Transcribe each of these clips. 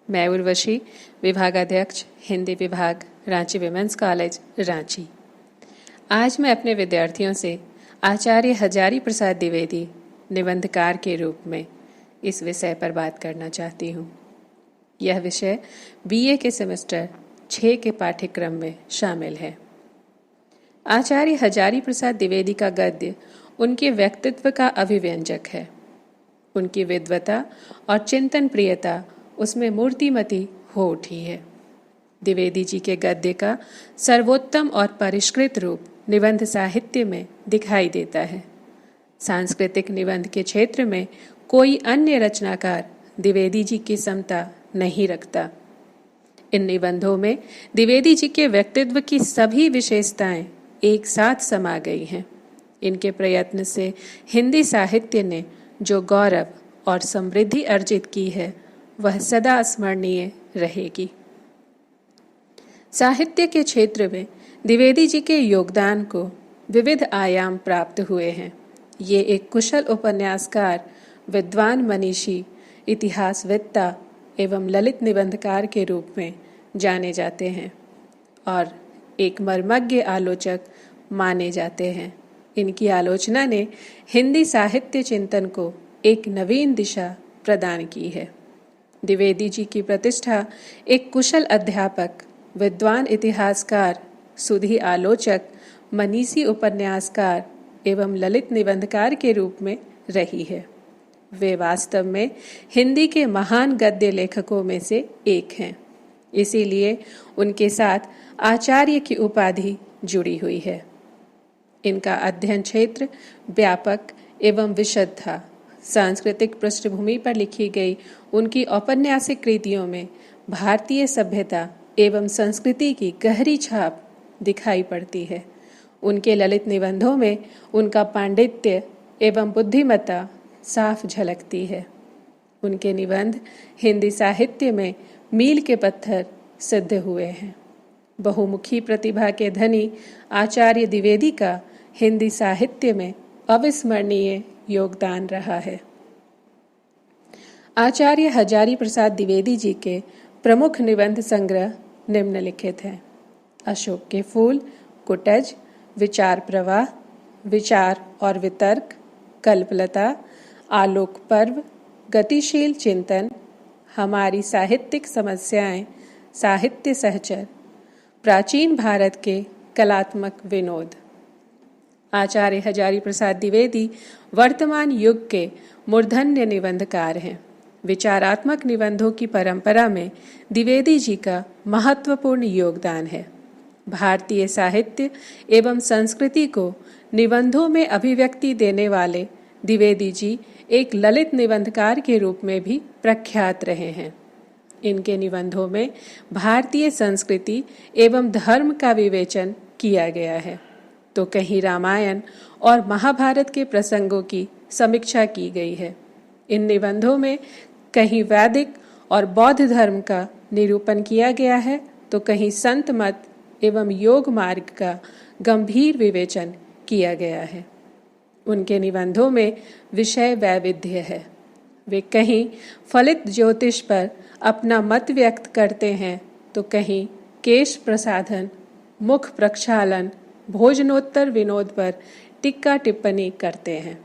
मैं उर्वशी, विभागाध्यक्ष हिंदी विभाग, रांची विमेंस कॉलेज, रांची। आज मैं अपने विद्यार्थियों से आचार्य हजारी प्रसाद द्विवेदी निबंधकार के रूप में इस विषय पर बात करना चाहती हूँ। यह विषय बीए के सेमेस्टर 6 के पाठ्यक्रम में शामिल है। आचार्य हजारी प्रसाद द्विवेदी का गद्य उनके व्यक्तित्व का अभिव्यंजक है। उनकी विद्वता और चिंतन प्रियता उसमें मूर्तिमती हो उठी है। द्विवेदी जी के गद्य का सर्वोत्तम और परिष्कृत रूप निबंध साहित्य में दिखाई देता है। सांस्कृतिक निबंध के क्षेत्र में कोई अन्य रचनाकार द्विवेदी जी की समता नहीं रखता। इन निबंधों में द्विवेदी जी के व्यक्तित्व की सभी विशेषताएं एक साथ समा गई हैं। इनके प्रयत्न से हिंदी साहित्य ने जो गौरव और समृद्धि अर्जित की है वह सदा स्मरणीय रहेगी। साहित्य के क्षेत्र में द्विवेदी जी के योगदान को विविध आयाम प्राप्त हुए हैं। ये एक कुशल उपन्यासकार, विद्वान मनीषी, इतिहासवेत्ता एवं ललित निबंधकार के रूप में जाने जाते हैं और एक मर्मज्ञ आलोचक माने जाते हैं। इनकी आलोचना ने हिंदी साहित्य चिंतन को एक नवीन दिशा प्रदान की है। द्विवेदी जी की प्रतिष्ठा एक कुशल अध्यापक, विद्वान इतिहासकार, सुधी आलोचक, मनीषी उपन्यासकार एवं ललित निबंधकार के रूप में रही है। वे वास्तव में हिंदी के महान गद्य लेखकों में से एक हैं। इसीलिए उनके साथ आचार्य की उपाधि जुड़ी हुई है। इनका अध्ययन क्षेत्र व्यापक एवं विशद था। सांस्कृतिक पृष्ठभूमि पर लिखी गई उनकी औपन्यासिक कृतियों में भारतीय सभ्यता एवं संस्कृति की गहरी छाप दिखाई पड़ती है। उनके ललित निबंधों में उनका पांडित्य एवं बुद्धिमत्ता साफ झलकती है। उनके निबंध हिंदी साहित्य में मील के पत्थर सिद्ध हुए हैं। बहुमुखी प्रतिभा के धनी आचार्य द्विवेदी का हिंदी साहित्य में अविस्मरणीय योगदान रहा है। आचार्य हजारी प्रसाद द्विवेदी जी के प्रमुख निबंध संग्रह निम्नलिखित हैं: अशोक के फूल, कुटज, विचार प्रवाह, विचार और वितर्क, कल्पलता, आलोक पर्व, गतिशील चिंतन, हमारी साहित्यिक समस्याएं, साहित्य सहचर, प्राचीन भारत के कलात्मक विनोद। आचार्य हजारी प्रसाद द्विवेदी वर्तमान युग के मूर्धन्य निबंधकार हैं। विचारात्मक निबंधों की परंपरा में द्विवेदी जी का महत्वपूर्ण योगदान है। भारतीय साहित्य एवं संस्कृति को निबंधों में अभिव्यक्ति देने वाले द्विवेदी जी एक ललित निबंधकार के रूप में भी प्रख्यात रहे हैं। इनके निबंधों में भारतीय संस्कृति एवं धर्म का विवेचन किया गया है, तो कहीं रामायण और महाभारत के प्रसंगों की समीक्षा की गई है। इन निबंधों में कहीं वैदिक और बौद्ध धर्म का निरूपण किया गया है, तो कहीं संत मत एवं योग मार्ग का गंभीर विवेचन किया गया है। उनके निबंधों में विषय वैविध्य है। वे कहीं फलित ज्योतिष पर अपना मत व्यक्त करते हैं, तो कहीं केश प्रसाधन, मुख प्रक्षालन, भोजनोत्तर विनोद पर टिक्का टिप्पणी करते हैं।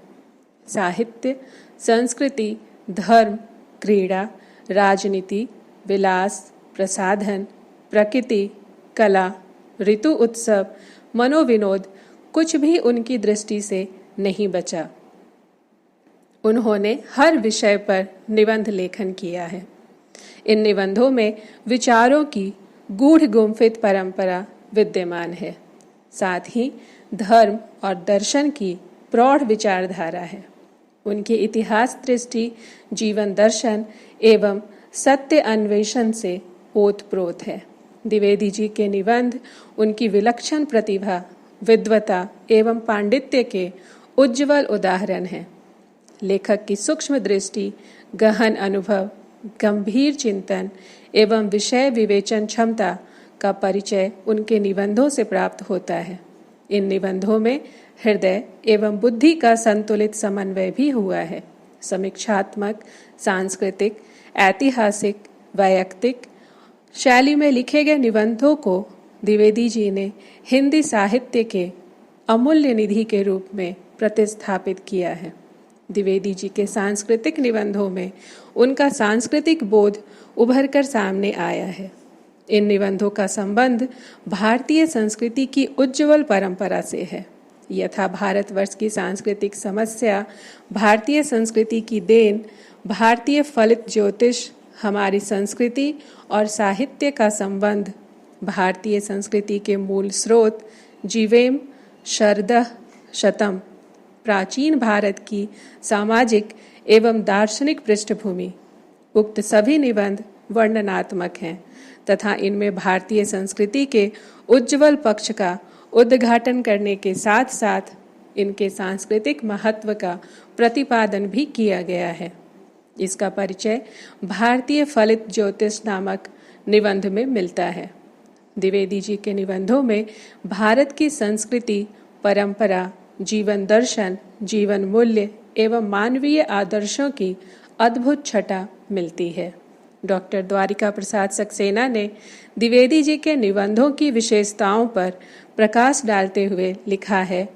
साहित्य, संस्कृति, धर्म, क्रीड़ा, राजनीति, विलास, प्रसाधन, प्रकृति, कला, ऋतु उत्सव, मनोविनोद कुछ भी उनकी दृष्टि से नहीं बचा। उन्होंने हर विषय पर निबंध लेखन किया है। इन निबंधों में विचारों की गूढ़ गुम्फित परंपरा विद्यमान है। साथ ही धर्म और दर्शन की प्रौढ़ विचारधारा है। उनकी इतिहास दृष्टि, जीवन दर्शन एवं सत्य अन्वेषण से ओतप्रोत है। द्विवेदी जी के निबंध उनकी विलक्षण प्रतिभा, विद्वता एवं पांडित्य के उज्ज्वल उदाहरण हैं। लेखक की सूक्ष्म दृष्टि, गहन अनुभव, गंभीर चिंतन एवं विषय विवेचन क्षमता का परिचय उनके निबंधों से प्राप्त होता है। इन निबंधों में हृदय एवं बुद्धि का संतुलित समन्वय भी हुआ है। समीक्षात्मक, सांस्कृतिक, ऐतिहासिक, वैयक्तिक शैली में लिखे गए निबंधों को द्विवेदी जी ने हिंदी साहित्य के अमूल्य निधि के रूप में प्रतिस्थापित किया है। द्विवेदी जी के सांस्कृतिक निबंधों में उनका सांस्कृतिक बोध उभर कर सामने आया है। इन निबंधों का संबंध भारतीय संस्कृति की उज्ज्वल परंपरा से है। यथा भारतवर्ष की सांस्कृतिक समस्या, भारतीय संस्कृति की देन, भारतीय फलित ज्योतिष, हमारी संस्कृति और साहित्य का संबंध, भारतीय संस्कृति के मूल स्रोत, जीवेम, शरदः, शतम, प्राचीन भारत की सामाजिक एवं दार्शनिक पृष्ठभूमि। उक्त सभी निबंध वर्णनात्मक हैं तथा इनमें भारतीय संस्कृति के उज्ज्वल पक्ष का उद्घाटन करने के साथ साथ इनके सांस्कृतिक महत्व का प्रतिपादन भी किया गया है। इसका परिचय भारतीय फलित ज्योतिष नामक निबंध में मिलता है। द्विवेदी जी के निबंधों में भारत की संस्कृति, परंपरा, जीवन दर्शन, जीवन मूल्य एवं मानवीय आदर्शों की अद्भुत छटा मिलती है। डॉक्टर द्वारिका प्रसाद सक्सेना ने द्विवेदी जी के निबंधों की विशेषताओं पर प्रकाश डालते हुए लिखा है,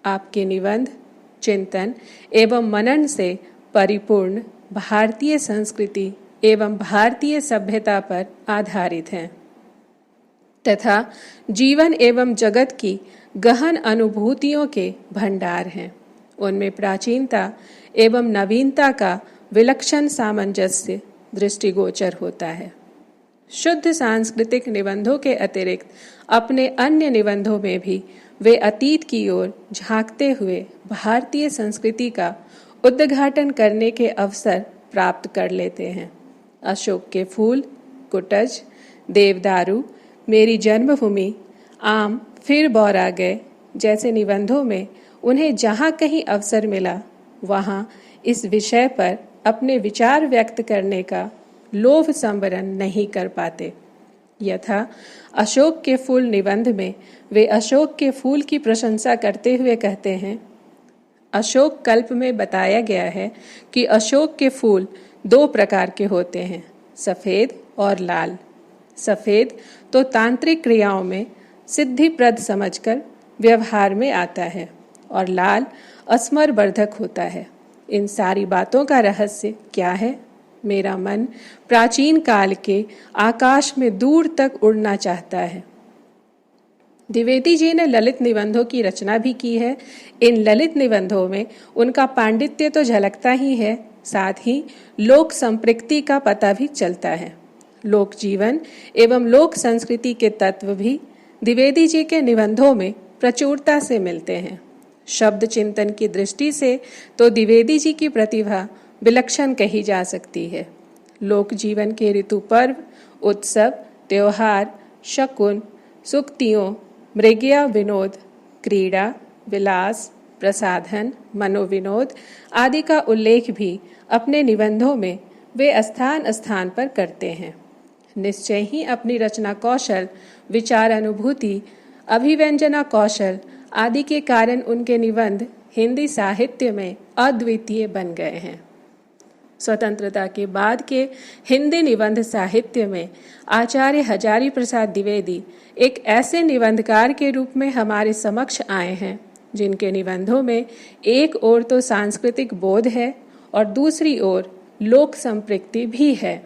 आपके निबंध चिंतन एवं मनन से परिपूर्ण भारतीय संस्कृति एवं भारतीय सभ्यता पर आधारित हैं तथा जीवन एवं जगत की गहन अनुभूतियों के भंडार हैं। उनमें प्राचीनता एवं नवीनता का विलक्षण सामंजस्य दृष्टिगोचर होता है। शुद्ध सांस्कृतिक निबंधों के अतिरिक्त अपने अन्य निबंधों में भी वे अतीत की ओर झांकते हुए भारतीय संस्कृति का उद्घाटन करने के अवसर प्राप्त कर लेते हैं। अशोक के फूल, कुटज, देवदारू, मेरी जन्मभूमि, आम फिर बौरा गए जैसे निबंधों में उन्हें जहाँ कहीं अवसर मिला वहाँ इस विषय पर अपने विचार व्यक्त करने का लोभ संवरण नहीं कर पाते। यथा अशोक के फूल निबंध में वे अशोक के फूल की प्रशंसा करते हुए कहते हैं, अशोक कल्प में बताया गया है कि अशोक के फूल 2 प्रकार के होते हैं, सफ़ेद और लाल। सफ़ेद तो तांत्रिक क्रियाओं में सिद्धिप्रद समझकर व्यवहार में आता है और लाल अस्मरवर्धक होता है। इन सारी बातों का रहस्य क्या है? मेरा मन प्राचीन काल के आकाश में दूर तक उड़ना चाहता है। द्विवेदी जी ने ललित निबंधों की रचना भी की है। इन ललित निबंधों में उनका पांडित्य तो झलकता ही है, साथ ही लोक संपृक्ति का पता भी चलता है। लोक जीवन एवं लोक संस्कृति के तत्व भी द्विवेदी जी के निबंधों में प्रचुरता से मिलते हैं। शब्द चिंतन की दृष्टि से तो द्विवेदी जी की प्रतिभा विलक्षण कही जा सकती है। लोक जीवन के ऋतु पर्व, उत्सव, त्योहार, शकुन, सुक्तियों, मृगया विनोद, क्रीड़ा, विलास, प्रसाधन, मनोविनोद आदि का उल्लेख भी अपने निबंधों में वे स्थान स्थान पर करते हैं। निश्चय ही अपनी रचना कौशल, विचार अनुभूति, अभिव्यंजना कौशल आदि के कारण उनके निबंध हिंदी साहित्य में अद्वितीय बन गए हैं। स्वतंत्रता के बाद के हिंदी निबंध साहित्य में आचार्य हजारी प्रसाद द्विवेदी एक ऐसे निबंधकार के रूप में हमारे समक्ष आए हैं जिनके निबंधों में एक ओर तो सांस्कृतिक बोध है और दूसरी ओर लोक संपृक्ति भी है।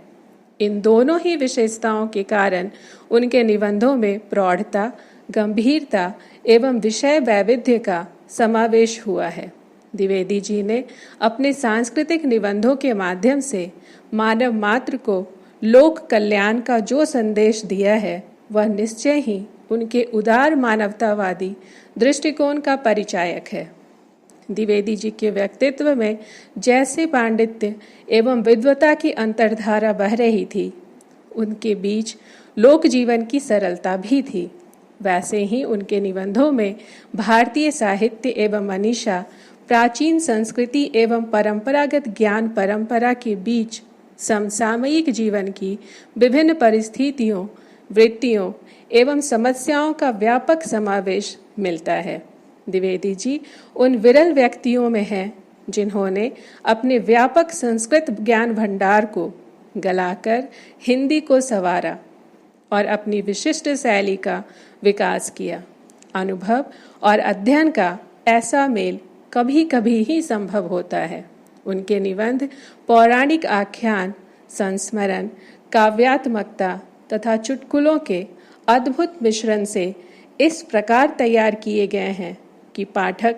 इन दोनों ही विशेषताओं के कारण उनके निबंधों में प्रौढ़ता, गंभीरता एवं विषय वैविध्य का समावेश हुआ है। द्विवेदी जी ने अपने सांस्कृतिक निबंधों के माध्यम से मानव मात्र को लोक कल्याण का जो संदेश दिया है वह निश्चय ही उनके उदार मानवतावादी दृष्टिकोण का परिचायक है। द्विवेदी जी के व्यक्तित्व में जैसे पांडित्य एवं विद्वता की अंतर्धारा बह रही थी, उनके बीच लोक जीवन की सरलता भी थी। वैसे ही उनके निबंधों में भारतीय साहित्य एवं मनीषा, प्राचीन संस्कृति एवं परंपरागत ज्ञान परंपरा के बीच समसामयिक जीवन की विभिन्न परिस्थितियों, वृत्तियों एवं समस्याओं का व्यापक समावेश मिलता है। द्विवेदी जी उन विरल व्यक्तियों में हैं जिन्होंने अपने व्यापक संस्कृत ज्ञान भंडार को गलाकर हिंदी को संवारा और अपनी विशिष्ट शैली का विकास किया। अनुभव और अध्ययन का ऐसा मेल कभी कभी ही संभव होता है। उनके निबंध पौराणिक आख्यान, संस्मरण, काव्यात्मकता तथा चुटकुलों के अद्भुत मिश्रण से इस प्रकार तैयार किए गए हैं कि पाठक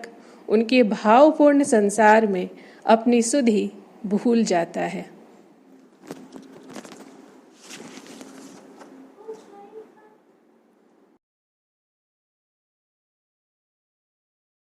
उनके भावपूर्ण संसार में अपनी सुधि भूल जाता है।